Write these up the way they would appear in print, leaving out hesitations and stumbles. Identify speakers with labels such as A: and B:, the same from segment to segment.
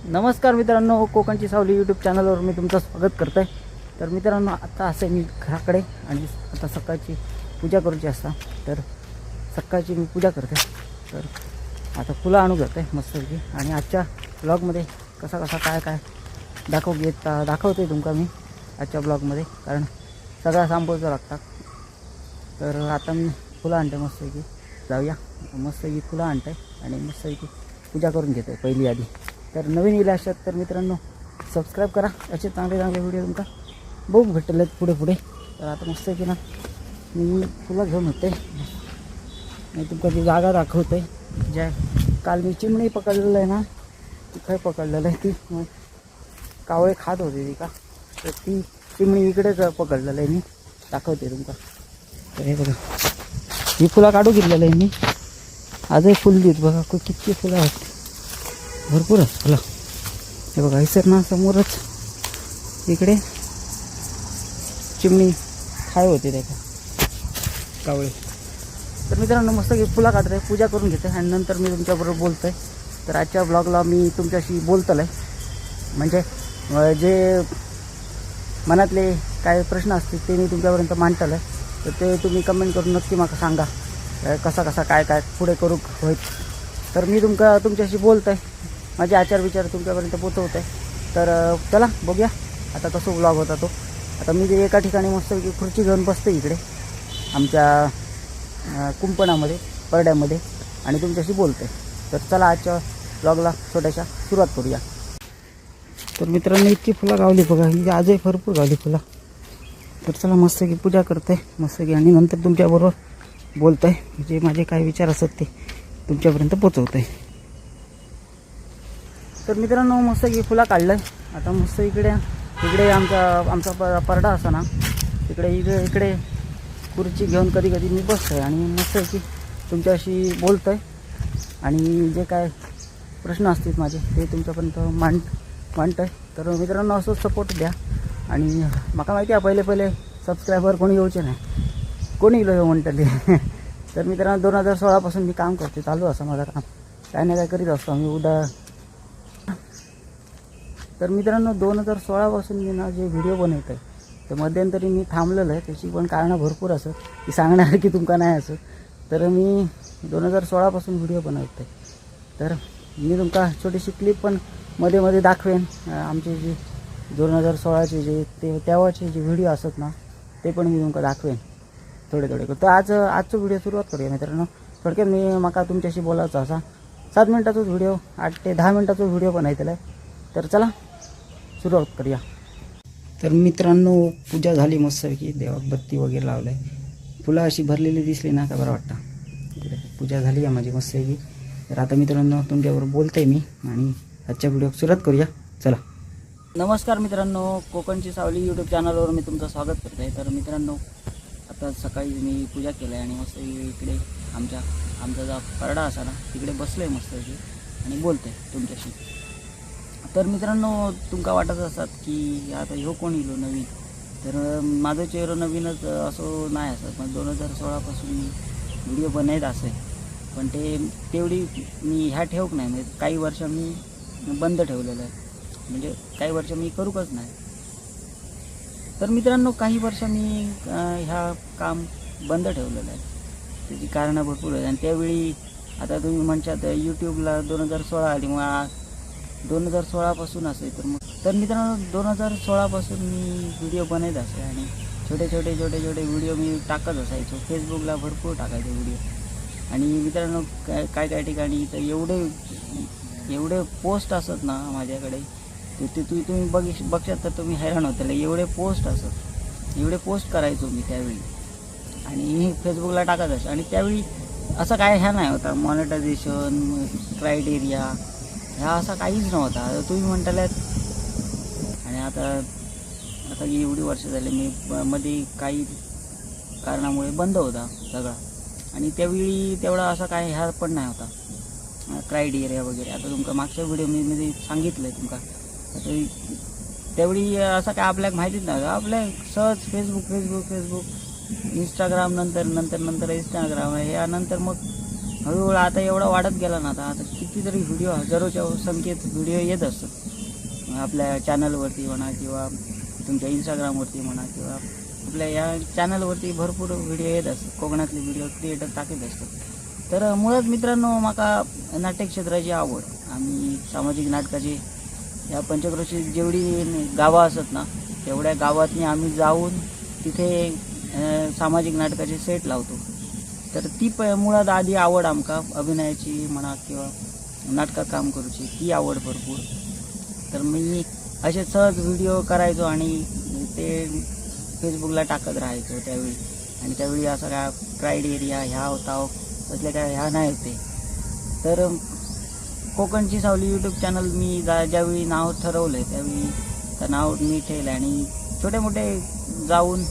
A: नमस्कार मित्रांनो, कोकणची सावली यूट्यूब चॅनलवर मी तुमचं स्वागत करतो आहे. तर मित्रांनो, आता असे मी घराकडे आणि आता सकाळची पूजा करूची असता. तर सकाळची मी पूजा करते. तर आता फुलं आणू घेते मस्तपैकी आणि आजच्या ब्लॉगमध्ये कसा काय दाखवते तुमका मी आजच्या ब्लॉगमध्ये, कारण सगळा सांभाळायचं लागतात. तर आता मी फुलं आणते मस्तपैकी. जाऊया मस्तपैकी फुलं आणते आणि मस्तपैकी पूजा करून घेते पहिली आधी. तर नवीन येईल असतात तर मित्रांनो सबस्क्राईब करा. असे चांगले व्हिडिओ तुमका बघू भेटले पुढे. तर आता मस्त की ना मी फुलं घेऊन होते आणि तुमका जी जागा दाखवते ज्या काल मी चिमणी पकडलेलं आहे ना, ती काय पकडलेलं आहे, ती कावळे खात होते ती का, तर ती चिमणी इकडेच पकडलेलं आहे. मी दाखवते तुमका. तर हे बघा, ही फुलं काढू घेतलेलं आहे मी. आजही फुल देत बघा, किती फुलं आहेत, भरपूर आहेत फुलं. हे बघा इसर ना समोरच इकडे चिमणी खाय होते त्याच्या कावळे. तर मित्रांनो मस्त फुलं काढते, पूजा करून घेते आणि नंतर मी तुमच्याबरोबर बोलतो आहे. तर आजच्या ब्लॉगला मी तुमच्याशी बोलतलं आहे, म्हणजे जे मनातले काय प्रश्न असतील ते मी तुमच्यापर्यंत मांडतलं आहे. तर ते तुम्ही कमेंट करून नक्की मला सांगा कसा काय पुढे करू होईल. तर मी तुमच्याशी बोलतो आहे, माझे आचार विचार तुमच्यापर्यंत पोचवत आहे. तर चला बघूया आता कसं ब्लॉग होता तो. आता मी जे एका ठिकाणी मस्तपैकी खुर्ची घेऊन बसतो इकडे आमच्या कुंपणामध्ये परड्यामध्ये आणि तुमच्याशी बोलते. तर चला आजच्या ब्लॉगला छोट्याशा सुरुवात करूया. तर मित्रांनो इतकी फुलं गावली बघा, ही आजही भरपूर गावली फुलं. तर चला मस्तपैकी पूजा करते मस्तपैकी आणि नंतर तुमच्याबरोबर बोलतो आहे, जे माझे काय विचार असतात ते तुमच्यापर्यंत पोचवतो आहे. तर मित्रांनो मस्त की फुलं काढलं आहे. आता मस्त इकडे आमचा परडा असा ना, इकडे खुर्ची घेऊन कधी मी बसतो आहे आणि मस्त की तुमच्याशी बोलतो आहे आणि जे काय प्रश्न असतील माझे ते तुमच्यापर्यंत मांडतो आहे. तर मित्रांनो असंच सपोर्ट द्या. आणि मला माहिती आहे पहिले सबस्क्रायबर कोणी येऊचे नाही, कोणी येऊ म्हणतले. तर मित्रांनो 2016 मी काम करते, चालू असं माझं काम, काय नाही काय करीत असतो आम्ही उद्या. तर मित्रांनो 2016 मी ना जे व्हिडिओ बनवत आहे तर मध्यंतरी मी थांबलेलं आहे. त्याची पण कारणं भरपूर असं की सांगणार की तुमका नाही असं. तर मी 2016 व्हिडिओ बनवत आहे. तर मी तुमका छोटीशी क्लिप पण मध्ये दाखवेन. आमचे जे 2016 जे तेव्हाचे जे व्हिडिओ असत ना ते पण मी तुमका दाखवेन थोडे. तर आजचं व्हिडिओ सुरुवात करूया मित्रांनो. थोडक्यात मला तुमच्याशी बोलायचं असा 7 मिनिटाचाच व्हिडिओ, 8 ते 10 मिनिटाचा व्हिडिओ बनायचा आहे. तर चला सुरुवात करूया. तर मित्रांनो पूजा झाली मस्तपैकी, देवाक बत्ती वगैरे लावलं आहे, फुलं अशी भरलेली दिसली ना का बरं वाटतं. पूजा झाली आहे माझी मस्तपैकी. तर आता मित्रांनो तुमच्याबरोबर बोलतो आहे मी आणि आजच्या व्हिडिओ सुरुवात करूया. चला. नमस्कार मित्रांनो, कोकणची सावली यूट्यूब चॅनलवर मी तुमचं स्वागत करत आहे. तर मित्रांनो आता सकाळी मी पूजा केलं आहे आणि मस्त इकडे आमचा जो परडा असा ना तिकडे बसलो आहे मस्तपैकी आणि बोलतो आहे तुमच्याशी. तर मित्रांनो तुमका वाटत असतात की आता ह्यो कोण येलो नवीन. तर माझं चेहरा नवीनच असं नाही असं, पण 2016 मी व्हिडिओ बनवत असेल, पण तेवढी मी ह्या ठेवक नाही. म्हणजे काही वर्ष मी बंद ठेवलेलं आहे, म्हणजे काही वर्ष मी करूकच नाही. तर मित्रांनो काही वर्ष मी ह्या काम बंद ठेवलेलं आहे. त्याची कारणं भरपूर आहेत आणि त्यावेळी आता तुम्ही म्हणतात यूट्यूबला 2016 आली, मग 2016 असेल. तर मित्रांनो 2016 मी व्हिडिओ बनवत असे आणि छोटे व्हिडिओ मी टाकत असायचो. फेसबुकला भरपूर टाकायचो व्हिडिओ. आणि मित्रांनो काय ठिकाणी तर एवढे पोस्ट असत ना माझ्याकडे, ते तुम्ही बघशात तर तुम्ही हैराण होता. एवढे पोस्ट असत, एवढे पोस्ट करायचो मी त्यावेळी आणि फेसबुकला टाकत असं. आणि त्यावेळी असं काय ह्या नाही होता मॉनिटायझेशन क्रायटेरिया, ह्या असा काहीच नव्हता. तुम्ही म्हणताल्यात. आणि आता एवढी वर्ष झाली मी मध्ये काही कारणामुळे बंद होता सगळा. आणि त्यावेळी तेवढा असा काय ह्या पण नाही होता क्रायटेरिया वगैरे. आता तुमका मागच्या व्हिडिओमध्ये सांगितलं आहे तुमका. त्यावेळी असं काय आपल्याला माहितीच नव्हतं. आपल्या सहज फेसबुक इंस्टाग्राम नंतर इंस्टाग्राम, यानंतर मग हळूहळू आता एवढा वाढत गेला ना, आता कितीतरी व्हिडिओ, हजारोच्या संख्येत व्हिडिओ येत असतात आपल्या चॅनलवरती म्हणा, किंवा तुमच्या इंस्टाग्रामवरती म्हणा, किंवा आपल्या या चॅनलवरती भरपूर व्हिडिओ येत असतात, कोकणातले व्हिडिओ क्रिएटर टाकत असतात. तर मुळात मित्रांनो, माका नाट्य क्षेत्राची आवड. आम्ही सामाजिक नाटकाची या पंचक्रोशीत जेवढी गावं असत ना, तेवढ्या गावातनी आम्ही जाऊन तिथे सामाजिक नाटकाचे सेट लावतो. तर ती मुळात आधी आवड आमका अभिनयाची म्हणा, किंवा नाटकात काम करूची ती आवड भरपूर. तर मी असे सहज व्हिडिओ करायचो आणि ते फेसबुकला टाकत राहायचो त्यावेळी. आणि त्यावेळी असं काय क्राईड एरिया ह्या होता असल्या काय ह्या नाही होते. तर कोकणची सावली यूट्यूब चॅनल मी ज्यावेळी नाव ठरवलं आहे त्यावेळी तर नाव मी ठेवलं आणि छोटे मोठे जाऊन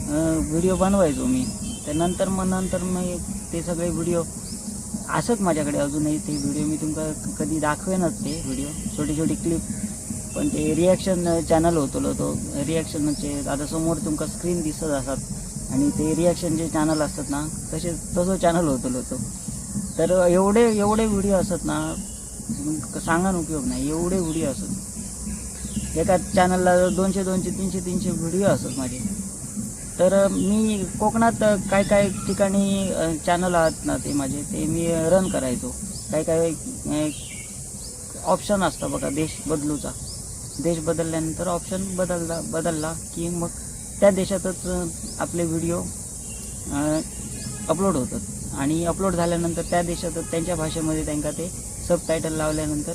A: व्हिडिओ बनवायचो मी. त्यानंतर मग ते सगळे व्हिडिओ असत माझ्याकडे अजूनही. ते व्हिडिओ मी तुमका कधी दाखवेनच, ते व्हिडिओ छोटी क्लिप. पण ते रिॲक्शन चॅनल होतो तो रिॲक्शनचे आता समोर तुमका स्क्रीन दिसत असतात आणि ते रिॲक्शनचे चॅनल असतात ना, तसं चॅनल होतो. तर एवढे व्हिडिओ असत ना, सांगा उपयोग नाही, एवढे व्हिडिओ असत. एका चॅनलला 200, 300 व्हिडिओ असत माझे. तर मी कोकणात काय ठिकाणी चॅनल आहात ना ते माझे, ते मी रन करायचो. काय ऑप्शन असतं बघा, देश बदलूचा. देश बदलल्यानंतर ऑप्शन बदलला की मग त्या देशातच आपले व्हिडिओ अपलोड होतात आणि अपलोड झाल्यानंतर त्या देशातच त्यांच्या भाषेमध्ये त्यांना ते सबटायटल लावल्यानंतर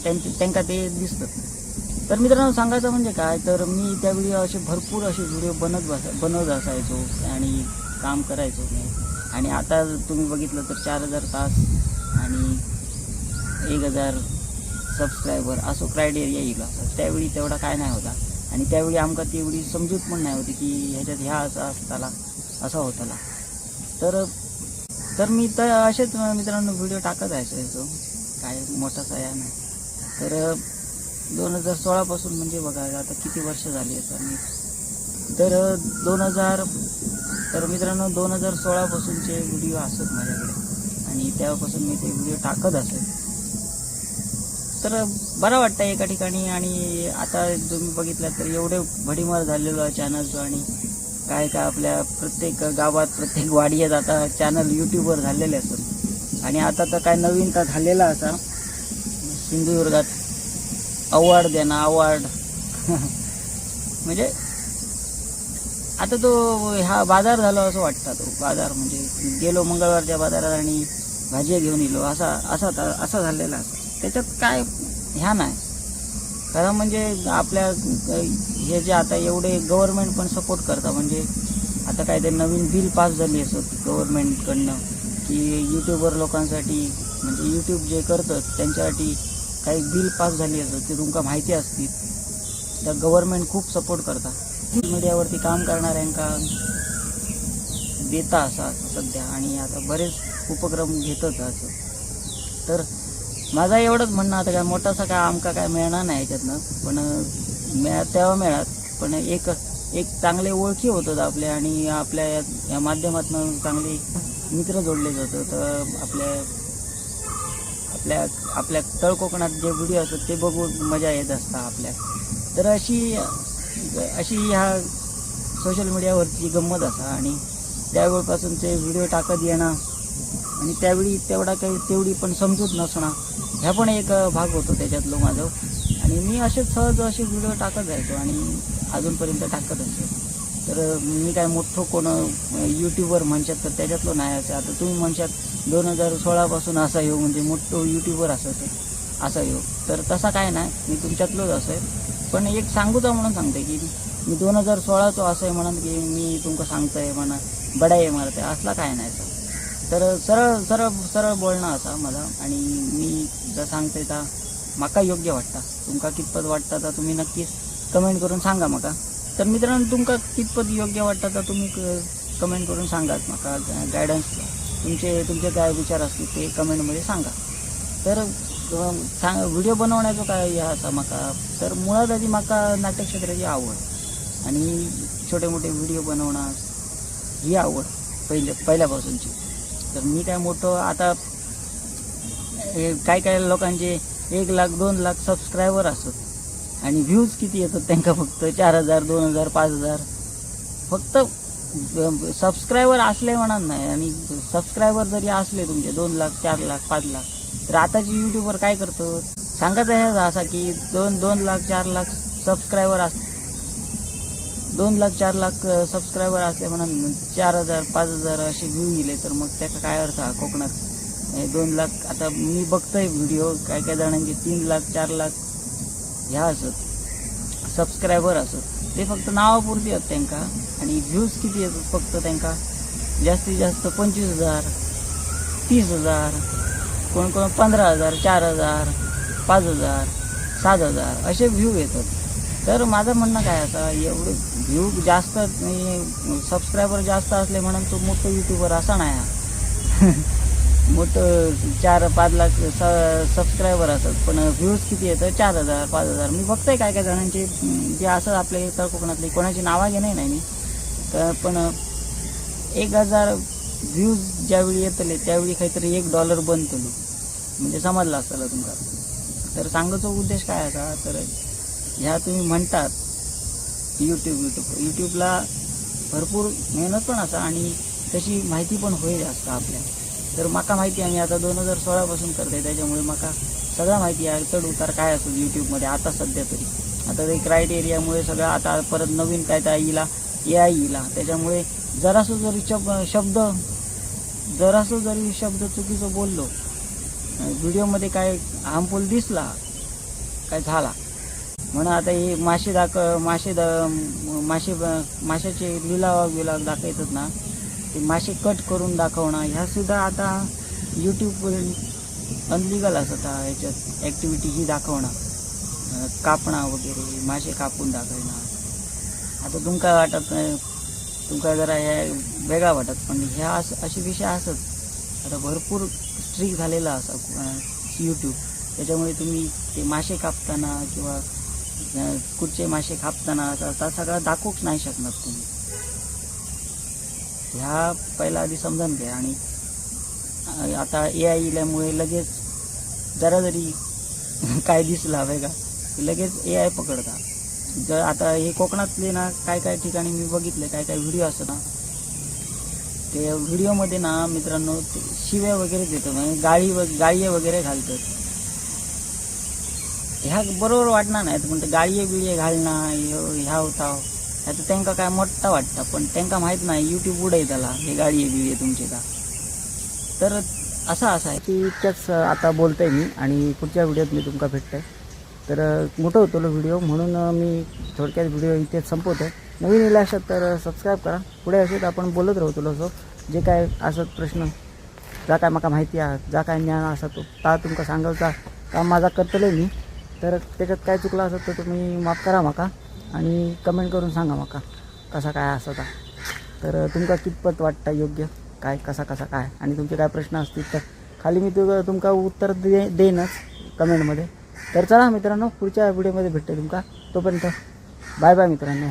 A: त्यांना ते दिसतं. तर मित्रांनो, सांगायचं म्हणजे काय, तर मी त्यावेळी असे भरपूर असे व्हिडिओ बनवत असायचो आणि काम करायचो मी. आणि आता तुम्ही बघितलं तर 4000 तास आणि 1000 सबस्क्रायबर असो क्रायटेरिया येईल असं. त्यावेळी तेवढा काय नाही होता आणि त्यावेळी आमका तेवढी समजूत पण नाही होती की ह्याच्यात ह्या असा होताला. तर मी तर असेच मित्रांनो व्हिडिओ टाकत असायचो, काय मोठासा या नाही. तर 2016 म्हणजे बघा आता किती वर्ष झाली आहेत. आणि तर मित्रांनो 2016 व्हिडिओ असत माझ्याकडे आणि तेव्हापासून मी ते व्हिडिओ टाकत असेल. तर बरं वाटतं एका ठिकाणी. आणि आता तुम्ही बघितलं तर एवढे भडीमार झालेलो आहे चॅनलचं. आणि काय आपल्या प्रत्येक गावात, प्रत्येक वाडीत आता चॅनल यूट्यूबवर झालेले असतात. आणि आता तर काय नवीन का झालेला असा सिंधुदुर्गात अवॉर्ड म्हणजे आता तो हा बाजार झाला असं वाटतं. तो बाजार म्हणजे गेलो मंगळवारच्या बाजारात आणि भाज्या घेऊन येलो असा झालेला असं. त्याच्यात काय ह्या नाही. कारण म्हणजे आपल्या हे जे आता एवढे गव्हर्नमेंट पण सपोर्ट करतात. म्हणजे आता काय ते नवीन बिल पास झाली असत गव्हर्नमेंटकडनं की यूट्यूबर लोकांसाठी, म्हणजे यूट्यूब जे करतात त्यांच्यासाठी काही बिल पास झाली असत, ते तुमका माहिती असतील. तर गव्हर्नमेंट खूप सपोर्ट करतात मीडियावरती काम करणाऱ्यांका देता असा सध्या. आणि आता बरेच उपक्रम घेतच असं. तर माझा एवढंच म्हणणं, आता काय मोठासा काय आमका काय मिळणार नाही याच्यातनं, पण तेव्हा मिळत. पण एक चांगले ओळखी होतात आपल्या आणि आपल्या या माध्यमातून चांगले मित्र जोडले जातात. तर आपल्या तळकोकणात जे व्हिडिओ असतात ते बघून मजा येत असतात आपल्या. तर अशी ह्या सोशल मीडियावरची गंमत असा. आणि त्यावेळपासून ते व्हिडिओ टाकत येणं आणि त्यावेळी तेवढी पण समजूत नसणं, ह्या पण एक भाग होतो त्याच्यातलो माझं. आणि मी सहज असे व्हिडिओ टाकत जायचो आणि अजूनपर्यंत टाकत असतो. तर मी काय मोठं कोण यूट्यूबर म्हणशात तर त्याच्यातलं नाही असं. आता तुम्ही म्हणशात 2016 असा येऊ म्हणजे मोठं यूट्यूबर असा येऊ, तर तसा काय नाही, मी तुमच्यातलोच असं आहे. पण एक सांगूचा म्हणून सांगते की मी 2016 असं आहे म्हणून की मी तुमका सांगतोय म्हणा बडाई मारते असला काय नाही सर. तर सरळ बोलणं असा माझा. आणि मी जर सांगते तर माका योग्य वाटतं. तुमका कितपत वाटतं तर तुम्ही नक्कीच कमेंट करून सांगा माका. तर मित्रांनो, तुमका कितपत योग्य वाटतं तर तुम्ही कमेंट करून सांगाच माका. गायडन्स तुमचे काय विचार असतील ते कमेंटमध्ये सांगा. तर व्हिडिओ बनवण्याचं काय असा माका, तर मुळात आधी माका नाट्यक्षेत्राची आवड आणि छोटे मोठे व्हिडिओ बनवणं ही आवड पहिल्यापासूनची. तर मी काय मोठं आता काय लोकांचे 1 लाख 2 लाख सबस्क्रायबर असत आणि व्ह्यूज किती येतात त्यांना फक्त 4,000 2,000 5,000 फक्त सबस्क्रायबर असले म्हणा नाही. आणि सबस्क्रायबर जरी असले तुमचे 2 लाख 4 लाख 5 लाख तर आताचे यूट्यूबर काय करतो सांगायचं आहे असा की 2 लाख 4 लाख सबस्क्रायबर 2 लाख 4 लाख सबस्क्रायबर असले म्हणा 4,000 5,000 असे व्ह्यू गेले तर मग त्याचा काय अर्थ हा कोकणात 2 लाख. आता मी बघतोय व्हिडिओ काय जणांचे 3 लाख 4 लाख ह्या असत सबस्क्रायबर असत ते फक्त नावापुरती आहेत त्यांना. आणि व्ह्यूज किती येतात फक्त त्यांना जास्तीत जास्त 25,000 30,000 कोण 15,000 4,000 5,000 7,000 असे व्ह्यू येतात. तर माझं म्हणणं काय आता एवढे व्ह्यू जास्त सबस्क्रायबर जास्त असले म्हणून तो मोठं यूट्यूबर असा नाही हा मोठं 4-5 लाख सबस्क्रायबर असतात पण व्ह्यूज किती येतं 4,000 5,000. मी बघतोय काय जणांचे जे असं आपल्या इतर कोकणातले कोणाची नावं घेणे नाही मी तर पण 1,000 व्ह्यूज ज्यावेळी येतले त्यावेळी काहीतरी $1 बनतलो म्हणजे समजलं असतं तुमका. तर सांगायचा उद्देश काय असा तर ह्या तुम्ही म्हणतात यूट्यूबला भरपूर मेहनत पण असा आणि तशी माहिती पण होईल जास्त आपल्या. तर माका माहिती आहे मी आता 2016 पासून करते त्याच्यामुळे माका सगळं माहिती आहे चढ उतार काय असतो यूट्यूबमध्ये आता सध्या तरी. आता ते क्रायटेरियामुळे सगळं आता परत नवीन काय तर येईल AI येईल त्याच्यामुळे जरासं जरी शब्द चुकीचं बोललो व्हिडिओमध्ये काय हार्मफुल दिसला काय झाला म्हणून आता हे माशाचे लिलाव दाखवतात ना ते मासे कट करून दाखवणं ह्या सुद्धा आता यूट्यूब अनलिगल असत ह्याच्यात ॲक्टिव्हिटी ही दाखवणं कापणं वगैरे मासे कापून दाखवणं. आता तुमका वाटत तुमका जरा ह्या वेगळा वाटत पण ह्या असे विषय असत आता भरपूर स्ट्रिक्ट झालेला असा यूट्यूब. त्याच्यामुळे तुम्ही ते मासे कापताना किंवा कुठचे मासे कापताना आता सगळं दाखवूच नाही शकणार तुम्ही. ह्या पहिला आधी समजून घ्या. आणि आता AI इल्यामुळे लगेच जरा जरी काय दिसला वेगळा लगेच AI पकडता. जर आता हे कोकणातले ना काय ठिकाणी मी बघितले काय व्हिडिओ असतात ना ते व्हिडिओमध्ये ना मित्रांनो ते शिव्या वगैरे देतात म्हणजे गाळी वगैरे घालतात. ह्या बरोबर वाटणार नाहीत पण गाळी बिळी घालणं ह्या होता ह्याचं त्यांना काय मोठा वाटतं पण त्यांना माहीत नाही यूट्यूब उडाय त्याला हे गाडी बिळी तुमचे का. तर असं आहे की इतक्याच आता बोलतोय मी आणि पुढच्या व्हिडिओत मी तुमका भेटतोय. तर मोठं होतो व्हिडिओ म्हणून मी थोडक्यात व्हिडिओ इथेच संपवतो. नवीन येईल अशात तर सबस्क्राईब करा. पुढे असेच आपण बोलत राहतो असो जे काय असत प्रश्न जा काय माका माहिती आहे जा काय ज्ञान असं तो ता तुमका सांगायचा काम माझा करतलो मी. तर त्याच्यात काय चुकलं असत तर तुम्ही माफ करा माका आणि कमेंट करून सांगा माका कसा काय असता. तर तुमका कितपत वाटतं योग्य काय कसा काय आणि तुमचे काय प्रश्न असतील तर खाली मी तुमका उत्तर देईनच कमेंटमध्ये. तर चला मित्रांनो पुढच्या व्हिडिओमध्ये भेटते तुमका. तोपर्यंत बाय बाय मित्रांनो.